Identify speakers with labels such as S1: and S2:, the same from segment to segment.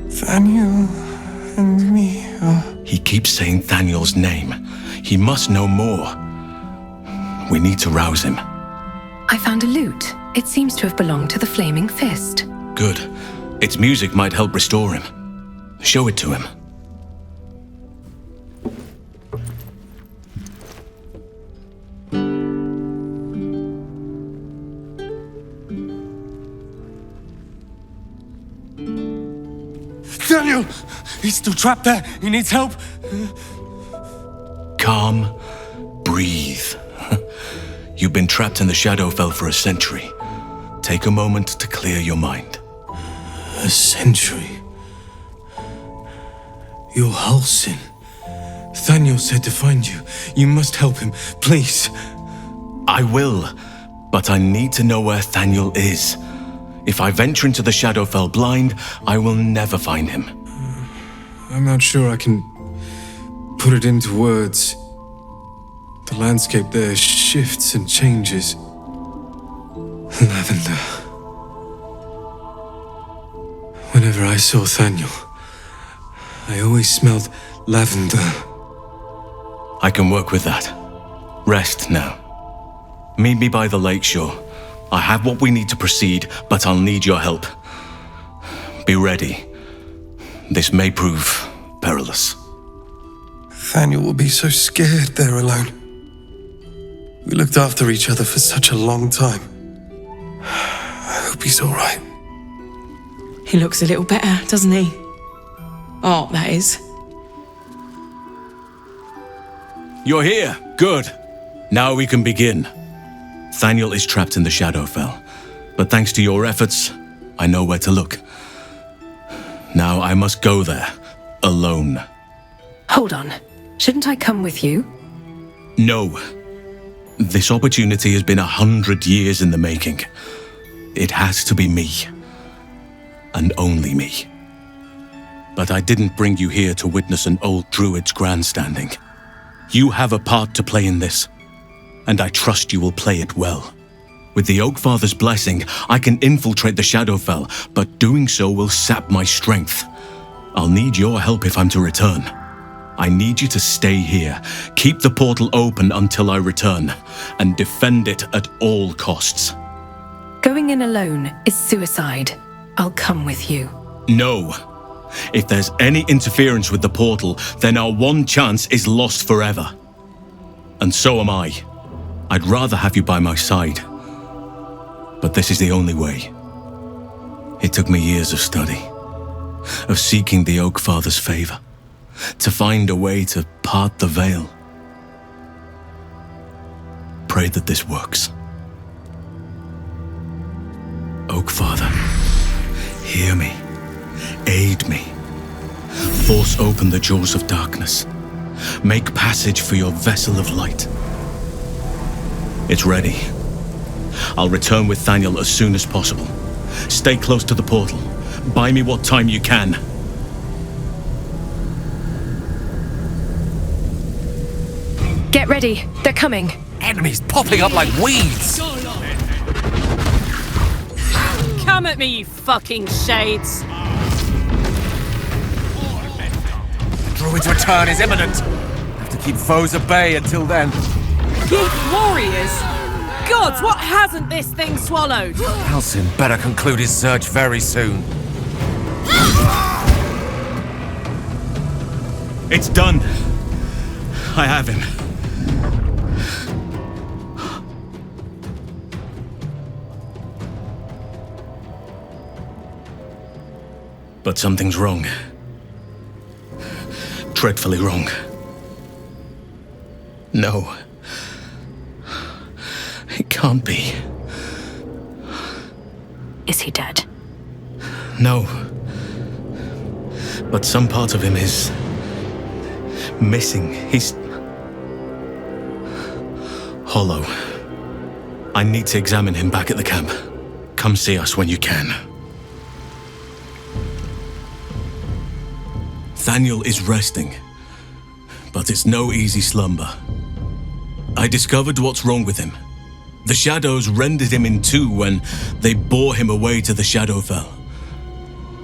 S1: Thaniel and me.
S2: He keeps saying Thaniel's name. He must know more. We need to rouse him.
S3: I found a lute. It seems to have belonged to the Flaming Fist.
S2: Good. Its music might help restore him. Show it to him.
S1: Thaniel! He's still trapped there. He needs help.
S2: Calm. Breathe. You've been trapped in the Shadowfell for a century. Take a moment to clear your mind.
S1: A century? You're Halsin. Thaniel said to find you. You must help him, please.
S2: I will, but I need to know where Thaniel is. If I venture into the Shadowfell blind, I will never find him.
S1: I'm not sure I can put it into words. The landscape there shifts and changes. Lavender. Whenever I saw Thaniel, I always smelled lavender.
S2: I can work with that. Rest now. Meet me by the lakeshore. I have what we need to proceed, but I'll need your help. Be ready. This may prove perilous.
S1: Thaniel will be so scared there alone. We looked after each other for such a long time. I hope he's all right.
S4: He looks a little better, doesn't he? Oh, that is.
S2: You're here. Good. Now we can begin. Thaniel is trapped in the Shadowfell, but thanks to your efforts, I know where to look. Now I must go there, alone.
S3: Hold on. Shouldn't I come with you?
S2: No. This opportunity has been 100 years in the making. It has to be me. And only me. But I didn't bring you here to witness an old druid's grandstanding. You have a part to play in this, and I trust you will play it well. With the Oakfather's blessing, I can infiltrate the Shadowfell, but doing so will sap my strength. I'll need your help if I'm to return. I need you to stay here, keep the portal open until I return, and defend it at all costs.
S3: Going in alone is suicide. I'll come with you.
S2: No. If there's any interference with the portal, then our one chance is lost forever. And so am I. I'd rather have you by my side. But this is the only way. It took me years of study, of seeking the Oakfather's favor, to find a way to part the veil. Pray that this works. Oakfather, hear me. Aid me. Force open the jaws of darkness. Make passage for your vessel of light. It's ready. I'll return with Thaniel as soon as possible. Stay close to the portal. Buy me what time you can.
S3: Get ready. They're coming.
S5: Enemies popping up like weeds!
S6: Come at me, you fucking shades!
S5: Druid's return is imminent. Have to keep foes at bay until then.
S6: You warriors! Gods, what hasn't this thing swallowed?
S5: Halsin better conclude his search very soon.
S2: It's done. I have him. But something's wrong. Dreadfully wrong. No. It can't be.
S3: Is he dead?
S2: No. But some part of him is missing. He's hollow. I need to examine him back at the camp. Come see us when you can. Thaniel is resting, but it's no easy slumber. I discovered what's wrong with him. The shadows rendered him in two when they bore him away to the Shadowfell.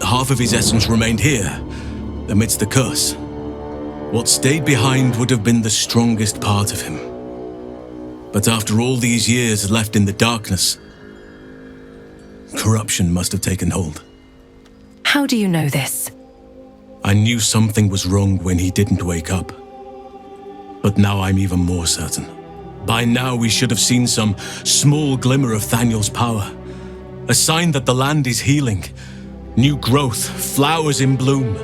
S2: Half of his essence remained here, amidst the curse. What stayed behind would have been the strongest part of him. But after all these years left in the darkness, corruption must have taken hold.
S3: How do you know this?
S2: I knew something was wrong when he didn't wake up. But now I'm even more certain. By now we should have seen some small glimmer of Thaniel's power. A sign that the land is healing. New growth, flowers in bloom.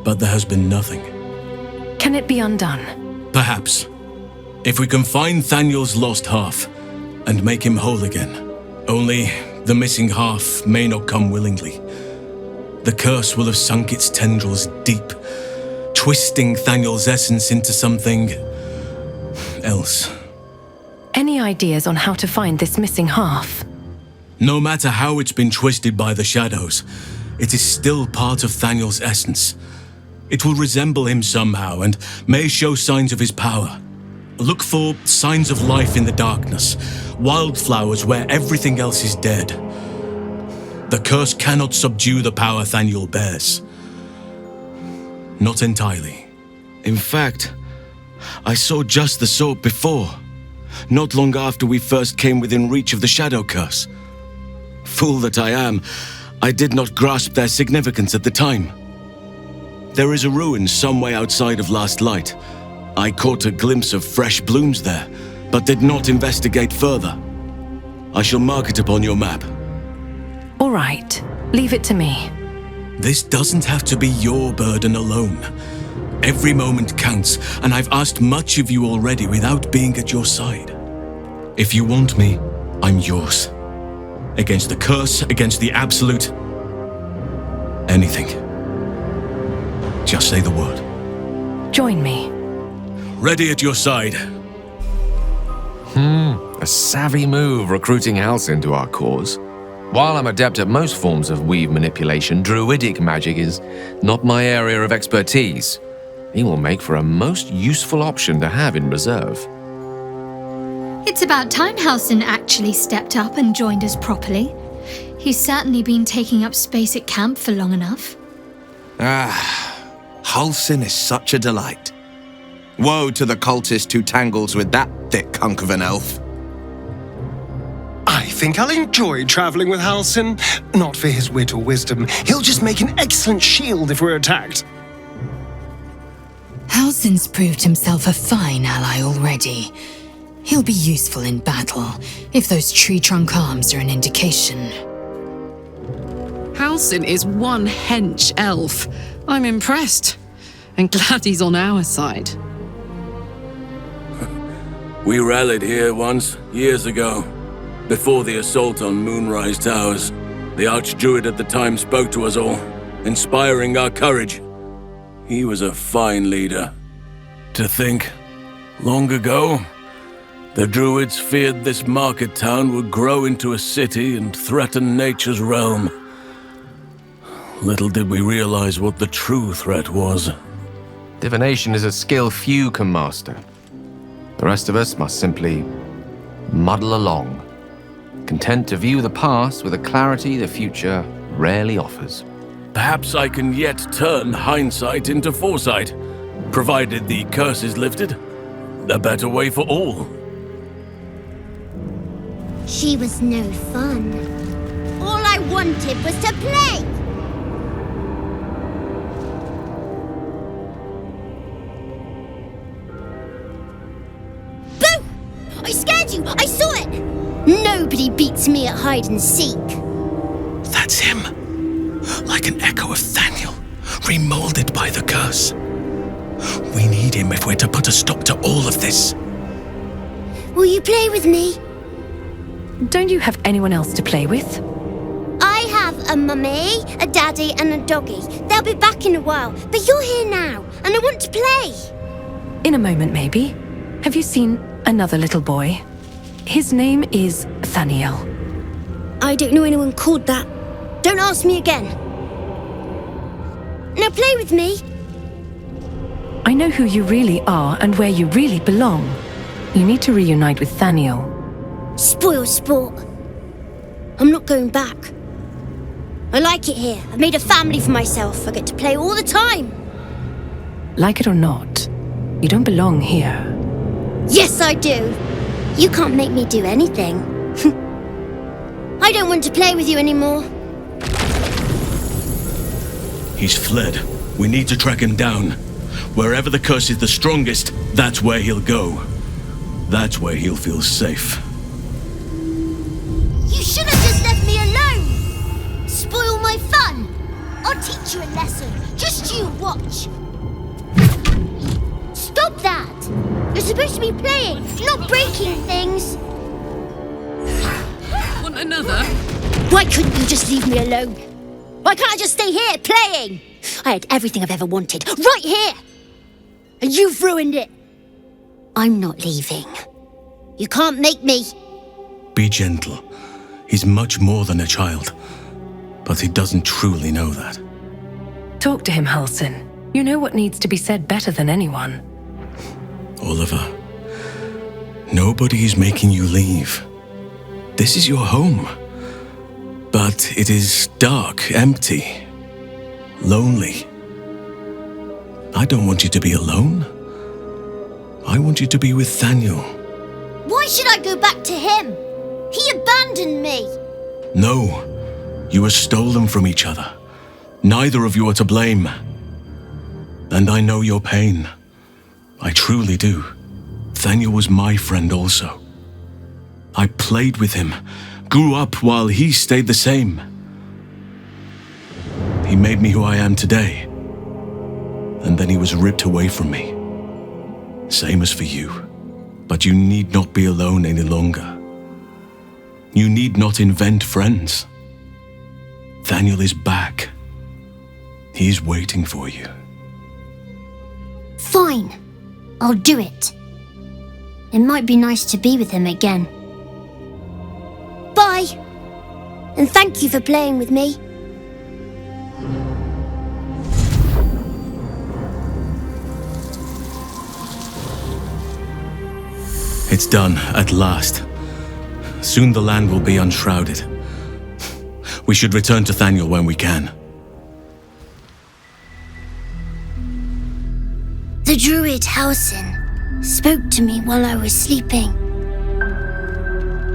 S2: But there has been nothing.
S3: Can it be undone?
S2: Perhaps. If we can find Thaniel's lost half and make him whole again. Only the missing half may not come willingly. The curse will have sunk its tendrils deep, twisting Thaniel's essence into something else.
S3: Any ideas on how to find this missing half?
S2: No matter how it's been twisted by the shadows, it is still part of Thaniel's essence. It will resemble him somehow and may show signs of his power. Look for signs of life in the darkness, wildflowers where everything else is dead. The curse cannot subdue the power Thaniel bears. Not entirely. In fact, I saw just the sort before, not long after we first came within reach of the shadow curse. Fool that I am, I did not grasp their significance at the time. There is a ruin some way outside of Last Light. I caught a glimpse of fresh blooms there, but did not investigate further. I shall mark it upon your map.
S3: All right, leave it to me.
S2: This doesn't have to be your burden alone. Every moment counts, and I've asked much of you already without being at your side. If you want me, I'm yours. Against the curse, against the absolute. Anything. Just say the word.
S3: Join me.
S2: Ready at your side.
S7: A savvy move recruiting Halsin to our cause. While I'm adept at most forms of weave manipulation, druidic magic is not my area of expertise. He will make for a most useful option to have in reserve.
S8: It's about time Halsin actually stepped up and joined us properly. He's certainly been taking up space at camp for long enough.
S9: Halsin is such a delight. Woe to the cultist who tangles with that thick hunk of an elf.
S10: I think I'll enjoy traveling with Halsin. Not for his wit or wisdom. He'll just make an excellent shield if we're attacked.
S11: Halsin's proved himself a fine ally already. He'll be useful in battle, if those tree trunk arms are an indication.
S6: Halsin is one hench elf. I'm impressed. And glad he's on our side.
S2: We rallied here once, years ago. Before the assault on Moonrise Towers, the Archdruid at the time spoke to us all, inspiring our courage. He was a fine leader. To think, long ago, the Druids feared this market town would grow into a city and threaten nature's realm. Little did we realize what the true threat was.
S7: Divination is a skill few can master. The rest of us must simply muddle along, content to view the past with a clarity the future rarely offers.
S2: Perhaps I can yet turn hindsight into foresight, provided the curse is lifted. A better way for all.
S12: She was no fun. All I wanted was to play! Boo! I scared you! I saw it! Nobody beats me at hide and seek.
S2: That's him. Like an echo of Thaniel, remolded by the curse. We need him if we're to put a stop to all of this.
S12: Will you play with me?
S3: Don't you have anyone else to play with?
S12: I have a mummy, a daddy, and a doggy. They'll be back in a while, but you're here now, and I want to play.
S3: In a moment, maybe. Have you seen another little boy? His name is Thaniel.
S12: I don't know anyone called that. Don't ask me again. Now play with me.
S3: I know who you really are and where you really belong. You need to reunite with Thaniel.
S12: Spoil sport. I'm not going back. I like it here. I've made a family for myself. I get to play all the time.
S3: Like it or not, you don't belong here.
S12: Yes, I do. You can't make me do anything. I don't want to play with you anymore.
S2: He's fled. We need to track him down. Wherever the curse is the strongest, that's where he'll go. That's where he'll feel safe.
S12: You should have just left me alone. Spoil my fun. I'll teach you a lesson. Just you watch. Stop that. You're supposed to be playing, not breaking things.
S6: Want another?
S12: Why couldn't you just leave me alone? Why can't I just stay here playing? I had everything I've ever wanted, right here. And you've ruined it. I'm not leaving. You can't make me.
S2: Be gentle. He's much more than a child. But he doesn't truly know that.
S3: Talk to him, Halsin. You know what needs to be said better than anyone.
S2: Oliver, nobody is making you leave. This is your home. But it is dark, empty, lonely. I don't want you to be alone. I want you to be with Thaniel.
S12: Why should I go back to him? He abandoned me.
S2: No, you were stolen from each other. Neither of you are to blame. And I know your pain. I truly do. Thaniel was my friend also. I played with him, grew up while he stayed the same. He made me who I am today. And then he was ripped away from me. Same as for you. But you need not be alone any longer. You need not invent friends. Thaniel is back. He is waiting for you.
S12: Fine. I'll do it. It might be nice to be with him again. Bye. And thank you for playing with me.
S2: It's done, at last. Soon the land will be unshrouded. We should return to Thaniel when we can.
S12: The druid Halsin spoke to me while I was sleeping.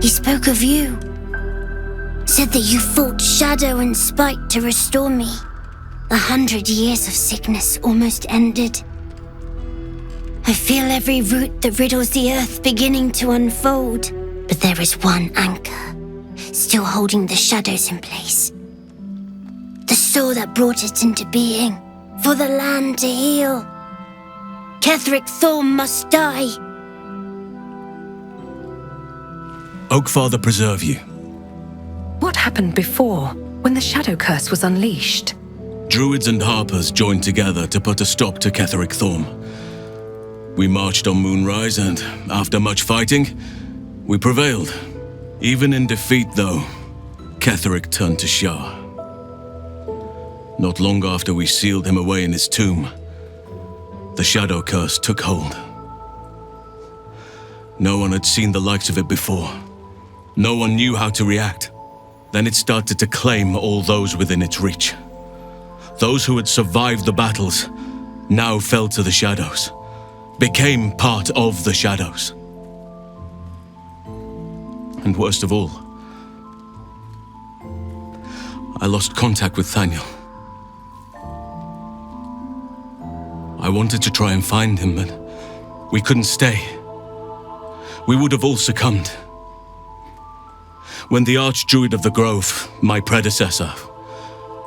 S12: He spoke of you. Said that you fought shadow and spite to restore me. 100 years of sickness almost ended. I feel every root that riddles the earth beginning to unfold. But there is one anchor, still holding the shadows in place. The soul that brought it into being, for the land to heal. Ketheric Thorm must die.
S2: Oakfather preserve you.
S3: What happened before, when the Shadow Curse was unleashed?
S2: Druids and Harpers joined together to put a stop to Ketheric Thorm. We marched on Moonrise and, after much fighting, we prevailed. Even in defeat, though, Ketheric turned to Shah. Not long after we sealed him away in his tomb, the Shadow Curse took hold. No one had seen the likes of it before. No one knew how to react. Then it started to claim all those within its reach. Those who had survived the battles now fell to the shadows, became part of the shadows. And worst of all, I lost contact with Thaniel. I wanted to try and find him, but we couldn't stay. We would have all succumbed. When the Archdruid of the Grove, my predecessor,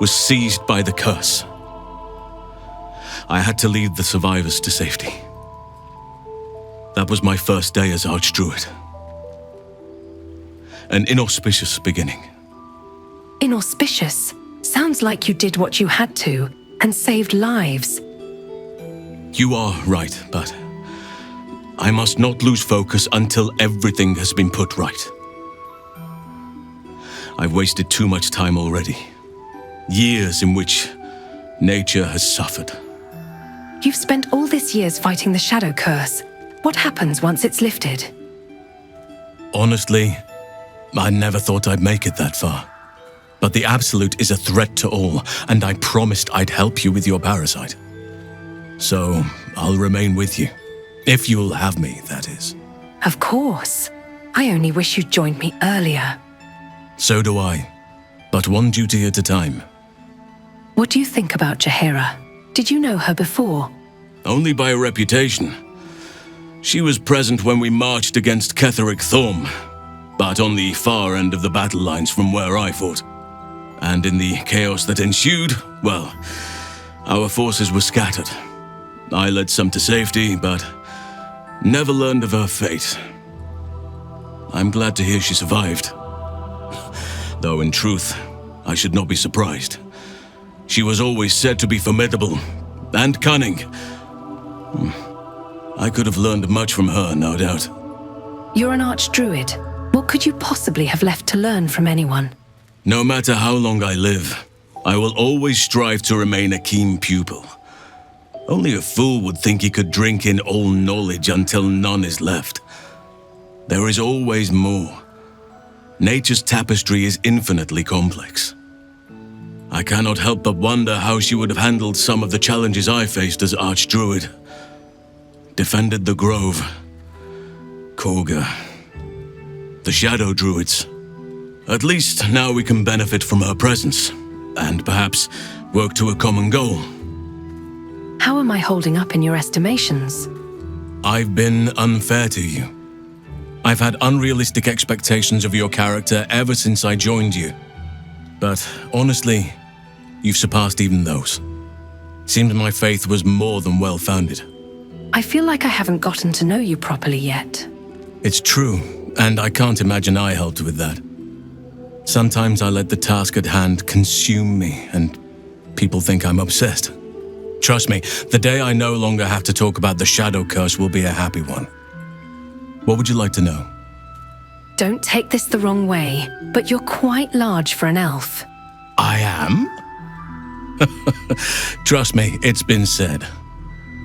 S2: was seized by the curse, I had to lead the survivors to safety. That was my first day as Archdruid. An inauspicious beginning.
S3: Inauspicious? Sounds like you did what you had to, and saved lives.
S2: You are right, but I must not lose focus until everything has been put right. I've wasted too much time already. Years in which nature has suffered.
S3: You've spent all this years fighting the Shadow Curse. What happens once it's lifted?
S2: Honestly, I never thought I'd make it that far. But the Absolute is a threat to all, and I promised I'd help you with your parasite. So, I'll remain with you. If you'll have me, that is.
S3: Of course. I only wish you'd joined me earlier.
S2: So do I. But one duty at a time.
S3: What do you think about Jaheira? Did you know her before?
S2: Only by reputation. She was present when we marched against Ketheric Thorm, but on the far end of the battle lines from where I fought. And in the chaos that ensued, well, our forces were scattered. I led some to safety, but never learned of her fate. I'm glad to hear she survived. Though in truth, I should not be surprised. She was always said to be formidable and cunning. I could have learned much from her, no doubt.
S3: You're an archdruid. What could you possibly have left to learn from anyone?
S2: No matter how long I live, I will always strive to remain a keen pupil. Only a fool would think he could drink in all knowledge until none is left. There is always more. Nature's tapestry is infinitely complex. I cannot help but wonder how she would have handled some of the challenges I faced as Archdruid. Defended the Grove, Cullagh, the Shadow Druids. At least now we can benefit from her presence, and perhaps work to a common goal.
S3: How am I holding up in your estimations?
S2: I've been unfair to you. I've had unrealistic expectations of your character ever since I joined you. But honestly, you've surpassed even those. Seems my faith was more than well-founded.
S3: I feel like I haven't gotten to know you properly yet.
S2: It's true, and I can't imagine I helped with that. Sometimes I let the task at hand consume me, and people think I'm obsessed. Trust me, the day I no longer have to talk about the Shadow Curse will be a happy one. What would you like to know?
S3: Don't take this the wrong way, but you're quite large for an elf.
S2: I am? Trust me, it's been said.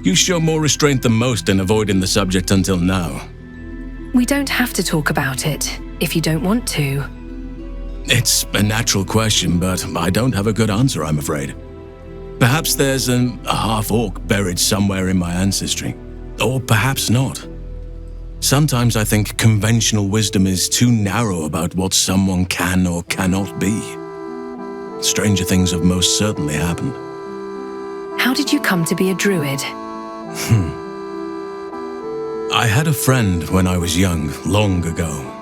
S2: You show more restraint than most in avoiding the subject until now.
S3: We don't have to talk about it, if you don't want to.
S2: It's a natural question, but I don't have a good answer, I'm afraid. Perhaps there's a half-orc buried somewhere in my ancestry. Or perhaps not. Sometimes I think conventional wisdom is too narrow about what someone can or cannot be. Stranger things have most certainly happened.
S3: How did you come to be a druid?
S2: I had a friend when I was young, long ago.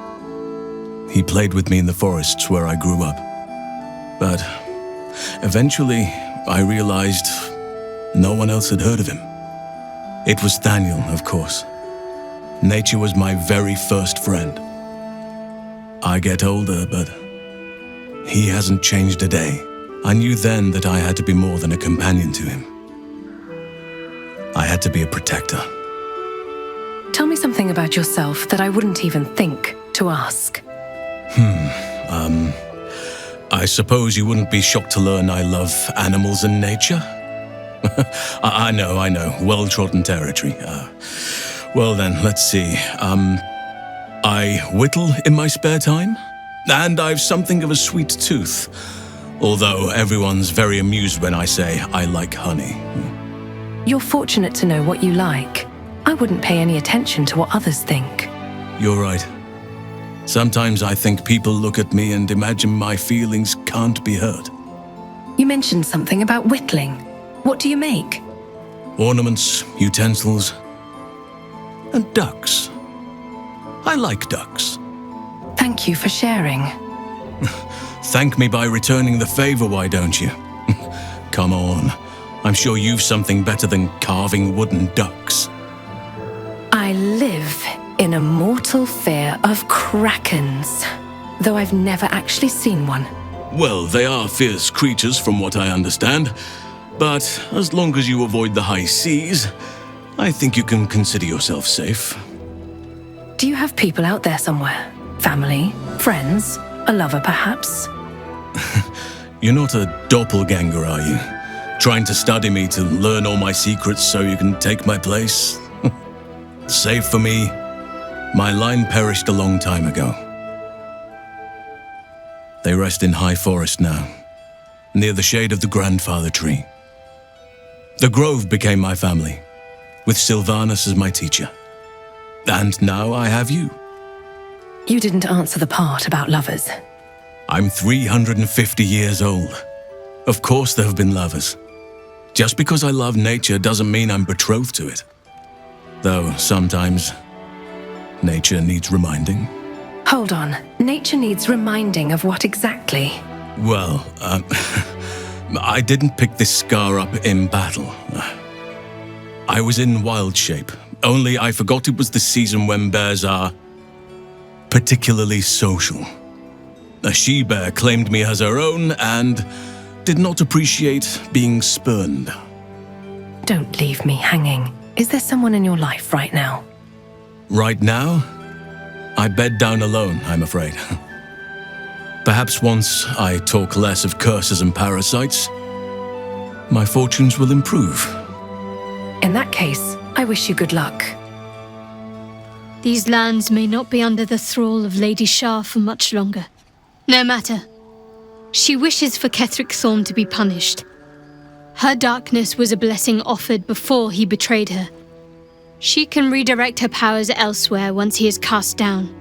S2: He played with me in the forests where I grew up. But eventually, I realized no one else had heard of him. It was Thaniel, of course. Nature was my very first friend. I get older, but he hasn't changed a day. I knew then that I had to be more than a companion to him. I had to be a protector.
S3: Tell me something about yourself that I wouldn't even think to ask.
S2: I suppose you wouldn't be shocked to learn I love animals and nature? I know, well-trodden territory. Well then, let's see. I whittle in my spare time, and I've something of a sweet tooth. Although everyone's very amused when I say I like honey.
S3: You're fortunate to know what you like. I wouldn't pay any attention to what others think.
S2: You're right. Sometimes I think people look at me and imagine my feelings can't be hurt.
S3: You mentioned something about whittling. What do you make?
S2: Ornaments, utensils, and ducks. I like ducks.
S3: Thank you for sharing.
S2: Thank me by returning the favor, why don't you? Come on. I'm sure you've something better than carving wooden ducks.
S3: I live in a mortal fear of krakens, though I've never actually seen one.
S2: Well, they are fierce creatures from what I understand, but as long as you avoid the high seas, I think you can consider yourself safe.
S3: Do you have people out there somewhere? Family? Friends? A lover, perhaps?
S2: You're not a doppelganger, are you? Trying to study me to learn all my secrets so you can take my place? Save for me, my line perished a long time ago. They rest in high forest now, near the shade of the grandfather tree. The grove became my family, with Sylvanus as my teacher. And now I have you.
S3: You didn't answer the part about lovers.
S2: I'm 350 years old. Of course there have been lovers. Just because I love nature doesn't mean I'm betrothed to it. Though sometimes, nature needs reminding.
S3: Hold on. Nature needs reminding of what exactly?
S2: Well, I didn't pick this scar up in battle. I was in wild shape, only I forgot it was the season when bears are particularly social. A she-bear claimed me as her own and did not appreciate being spurned.
S3: Don't leave me hanging. Is there someone in your life right now?
S2: Right now, I bed down alone, I'm afraid. Perhaps once I talk less of curses and parasites, my fortunes will improve.
S3: In that case, I wish you good luck.
S8: These lands may not be under the thrall of Lady Shah for much longer. No matter. She wishes for Ketheric Thorn to be punished. Her darkness was a blessing offered before he betrayed her. She can redirect her powers elsewhere once he is cast down.